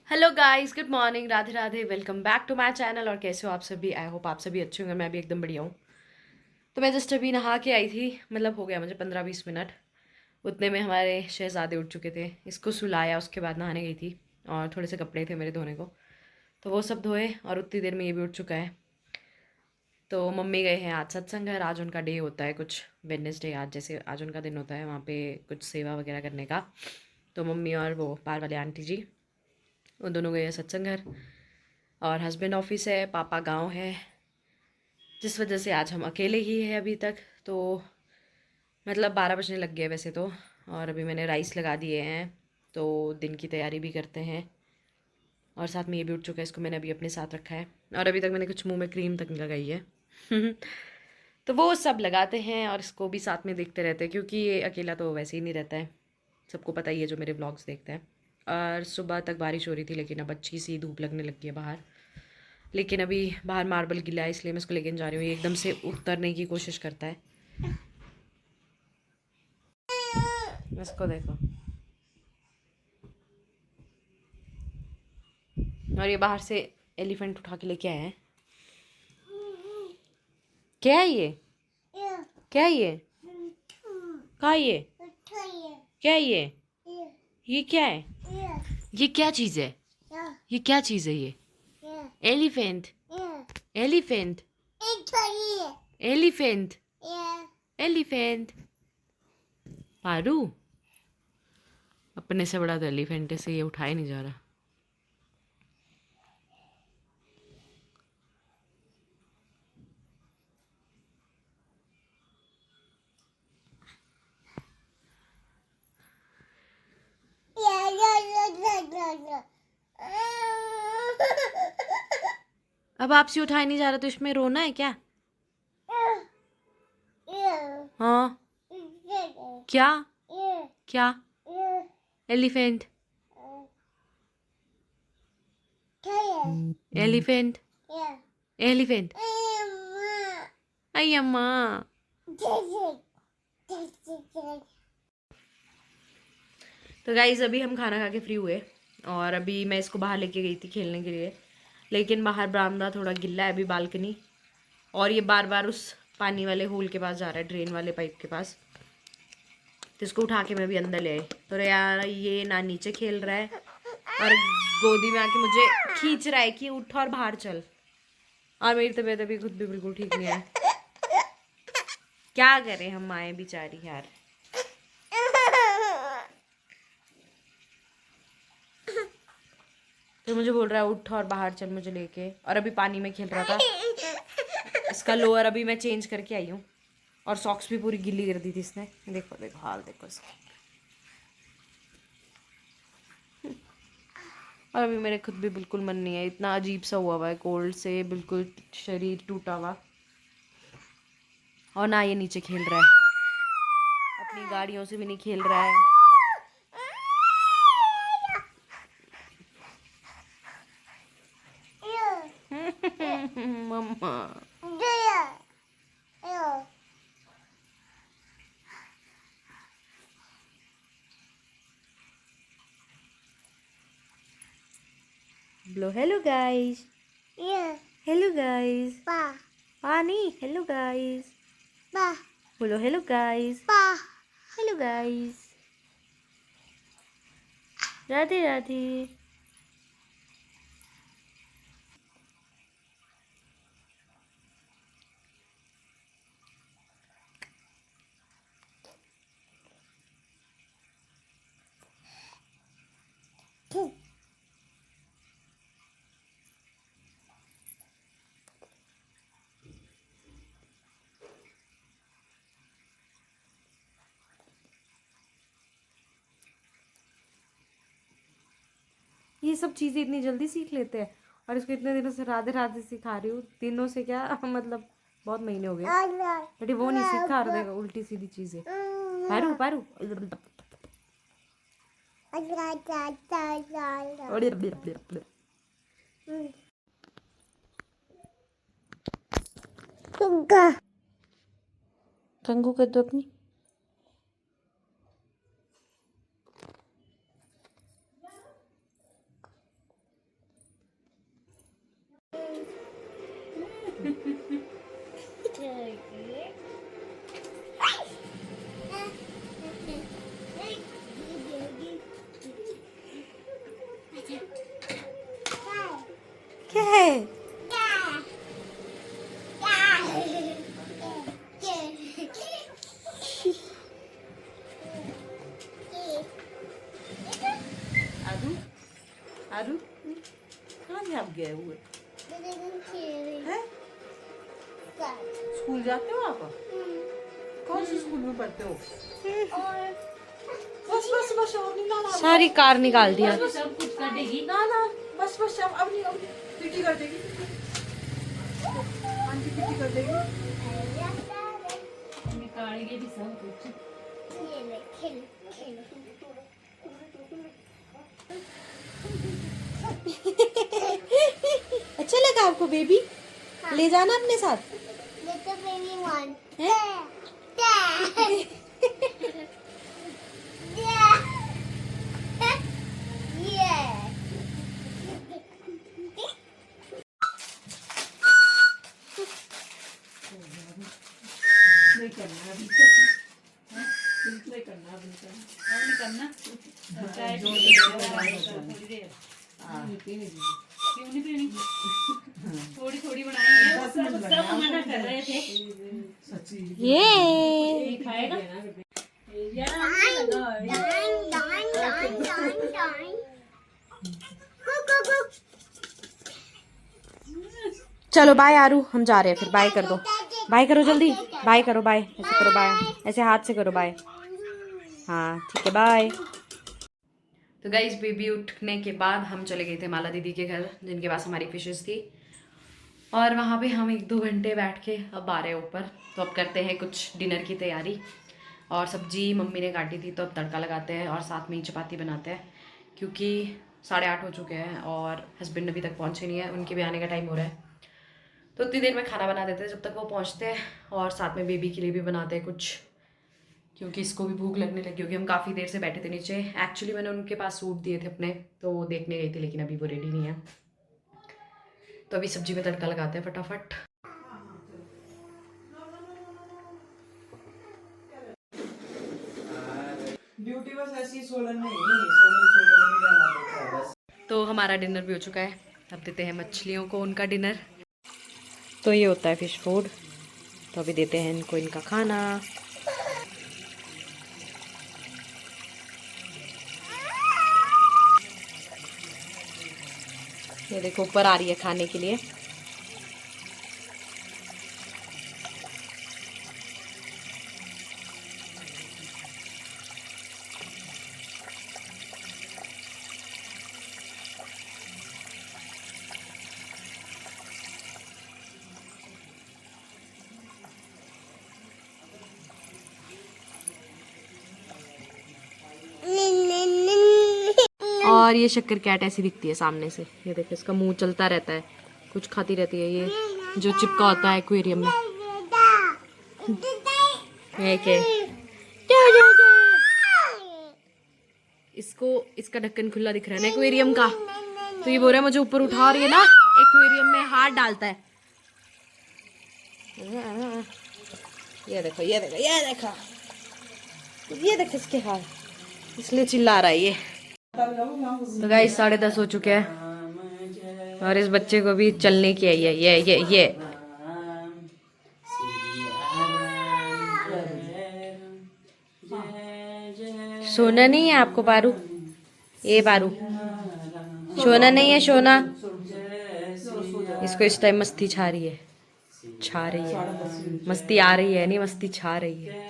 Hello guys, good morning, Radhe Radhe. Welcome back to my channel. और कैसे हो आप सभी? आई होप आप सभी अच्छे होंगे। मैं भी एकदम बढ़िया हूँ। तो मैं जस्ट अभी नहा के आई थी, मतलब हो गया मुझे 15-20 मिनट। उतने में हमारे शहजादे उठ चुके थे। इसको सुलाया, उसके बाद नहाने गई थी। और थोड़े से कपड़े थे मेरे धोने को, तो वो सब धोए और उतनी देर में ये भी उठ चुका है। तो मम्मी गए हैं आज सत्संग घर। आज उनका डे होता है कुछ, वेडनेसडे आज, जैसे आज उनका दिन होता है वहाँ पे कुछ सेवा वगैरह करने का। तो मम्मी और वो पार वाले आंटी जी, वो दोनों गए हैं सत्संग घर। और हस्बैंड ऑफिस है, पापा गांव है, जिस वजह से आज हम अकेले ही हैं अभी तक। तो मतलब 12 बजने लग गए वैसे तो। और अभी मैंने राइस लगा दिए हैं, तो दिन की तैयारी भी करते हैं। और साथ में ये भी उठ चुका है, इसको मैंने अभी अपने साथ रखा है। और अभी तक मैंने कुछ मुंह में क्रीम तक नहीं लगाई है। तो वो सब लगाते हैं और इसको भी साथ में देखते रहते हैं, क्योंकि ये अकेला तो वैसे ही नहीं रहता है। सबको पता ही है जो मेरे व्लॉग्स देखते हैं। और सुबह तक बारिश हो रही थी, लेकिन अब अच्छी सी धूप लगने लगी है बाहर। लेकिन अभी बाहर मार्बल गिला है, इसलिए मैं इसको लेके जा रही हूँ। ये एकदम से उतरने की कोशिश करता है। इसको देखो। और ये बाहर से एलिफेंट उठा के लेके आए हैं। क्या है ये? क्या है ये? कहाँ है ये? क्या है ये? ये क्या है? ये क्या चीज़ है? ये क्या चीज़ है ये? Elephant. Elephant. Elephant. Elephant. Paru. अपने से बड़ा तो एलिफेंट है, से ये उठाया नहीं जा रहा। अब आपसे उठाया नहीं जा रहा, तो इसमें रोना है क्या? हाँ। क्या? क्या? एलिफेंट। एलिफेंट। एलिफेंट। आई अम्मा। तो गाइज अभी हम खाना खा के फ्री हुए। और अभी मैं इसको बाहर लेके गई थी खेलने के लिए, लेकिन बाहर बरामदा थोड़ा गिल्ला है अभी, बालकनी। और ये बार बार उस पानी वाले होल के पास जा रहा है, ड्रेन वाले पाइप के पास। तो इसको उठा के मैं भी अंदर ले आई। तो यार ये ना नीचे खेल रहा है और गोदी में आके मुझे खींच रहा है कि उठ और बाहर चल। और मेरी तबीयत अभी खुद भी बिल्कुल ठीक नहीं है। क्या करें हम माएँ बेचारी यार। तो मुझे बोल रहा है उठ और बाहर चल मुझे लेके। और अभी पानी में खेल रहा था। इसका लोअर अभी मैं चेंज करके आई हूँ। और सॉक्स भी पूरी गिल्ली कर दी थी इसने। देखो देखो हाल देखो इसका। और अभी मेरे खुद भी बिल्कुल मन नहीं है, इतना अजीब सा हुआ हुआ है कोल्ड से, बिल्कुल शरीर टूटा हुआ। और ना ये नीचे खेल रहा है, अपनी गाड़ियों से भी नहीं खेल रहा है। मम्मा बोलो हेलो गाइस। Hello guys. पानी हेलो गाइस। बोलो hello guys. Hello guys. Radhe Radhe. ये सब चीज़ें इतनी जल्दी सीख लेते हैं, और इसको इतने दिनों से राधे राधे सिखा रही हूँ। दिनों से क्या मतलब बहुत महीने हो गए, बट वो नहीं सीखा रहा देगा उल्टी सीधी चीज़ें। पारू पारू कंगू कर दो अपनी। क्या है? आरू आरू कहाँ से आप गए हुए हैं? स्कूल जाते हो आप? कौन से स्कूल में पढ़ते हो? बस बस बस अब नहीं ना सारी कार निकाल दिया। सब कुछ कर देगी ना ना बस बस अब नहीं पीटी कर देगी। आंटी पीटी कर देगी। निकालेंगे भी सब कुछ। ये ले खेल खेल। अच्छा लगा आपको बेबी? हाँ। ले जाना अपने साथ। लेट्स बेबी वन है? थोड़ी थोड़ी बनाई है, सब मना कर रहे थे। ये खाएगा। चलो बाय आरू, हम जा रहे हैं फिर। बाय कर दो, बाय करो जल्दी, बाय करो, बाय ऐसे करो, बाय ऐसे हाथ से करो बाय। हाँ ठीक है बाय। तो गाइस बेबी उठने के बाद हम चले गए थे माला दीदी के घर, जिनके पास हमारी फिशेस थी, और वहाँ पे हम 1-2 घंटे बैठ के अब आ रहे हैं ऊपर। तो अब करते हैं कुछ डिनर की तैयारी, और सब्जी मम्मी ने काटी थी तो अब तड़का लगाते हैं और साथ में ही चपाती बनाते हैं, क्योंकि 8:30 हो चुके हैं और हस्बैंड अभी तक पहुँचे नहीं है, उनके भी आने का टाइम हो रहा है। तो उतनी देर में खाना बना देते हैं जब तक वो पहुँचते हैं, और साथ में बेबी के लिए भी बनाते हैं कुछ, क्योंकि इसको भी भूख लगने लगी, क्योंकि हम काफ़ी देर से बैठे थे नीचे। एक्चुअली मैंने उनके पास सूट दिए थे अपने, तो वो देखने गई थी, लेकिन अभी वो रेडी नहीं है। तो अभी सब्जी में तड़का लगाते हैं फटाफट। ड्यूटी बस ऐसी सोलन में जाना पड़ता है बस। तो हमारा डिनर भी हो चुका है, अब देते हैं मछलियों को उनका डिनर। तो ये होता है फिश फूड। तो अभी देते हैं इनको इनका खाना। ये देखो ऊपर आ रही है खाने के लिए। और ये शक्कर कैट ऐसी दिखती है सामने से, ये देखो इसका मुंह चलता रहता है, कुछ खाती रहती है, ये जो चिपका होता है एक्वेरियम में। ये क्या इसको, इसका ढक्कन खुला दिख रहा है ना एक्वेरियम का, तो ये बोल रहा है मुझे ऊपर उठा, और ये ना एक्वेरियम में हाथ डालता है। ये देखो ये देखो ये देखो ये देखो इसके हाथ, इसलिए चिल्ला रहा है ये। तो गाइस 10:30 हो चुके हैं और इस बच्चे को भी चलने की है ये सोना नहीं है आपको पारू, ये पारू सोना नहीं है, सोना। इसको इस टाइम मस्ती छा रही है, मस्ती आ रही है नहीं, मस्ती छा रही है।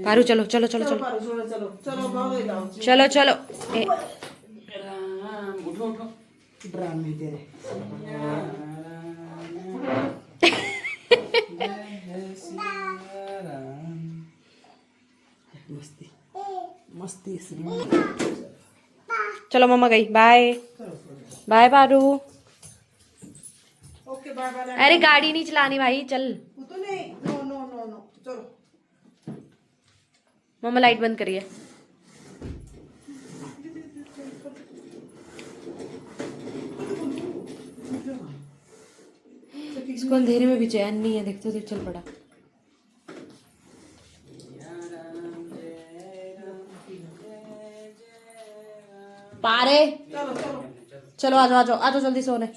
पारू चलो चलो चलो चलो चलो चलो ड्रामे तेरे मस्ती मस्ती चलो मम्मा गई, bye bye Paru. Okay bye bye. अरे गाड़ी नहीं चलानी भाई, चल। तो नहीं, नो नो नो नो, चलो मम्मा लाइट बंद करिए। इसको अंधेरे में भी चैन नहीं है, देखते देख चल पड़ा। पारे चलो चलो चलो आ जाओ आ जाओ आ जाओ जल्दी सोने।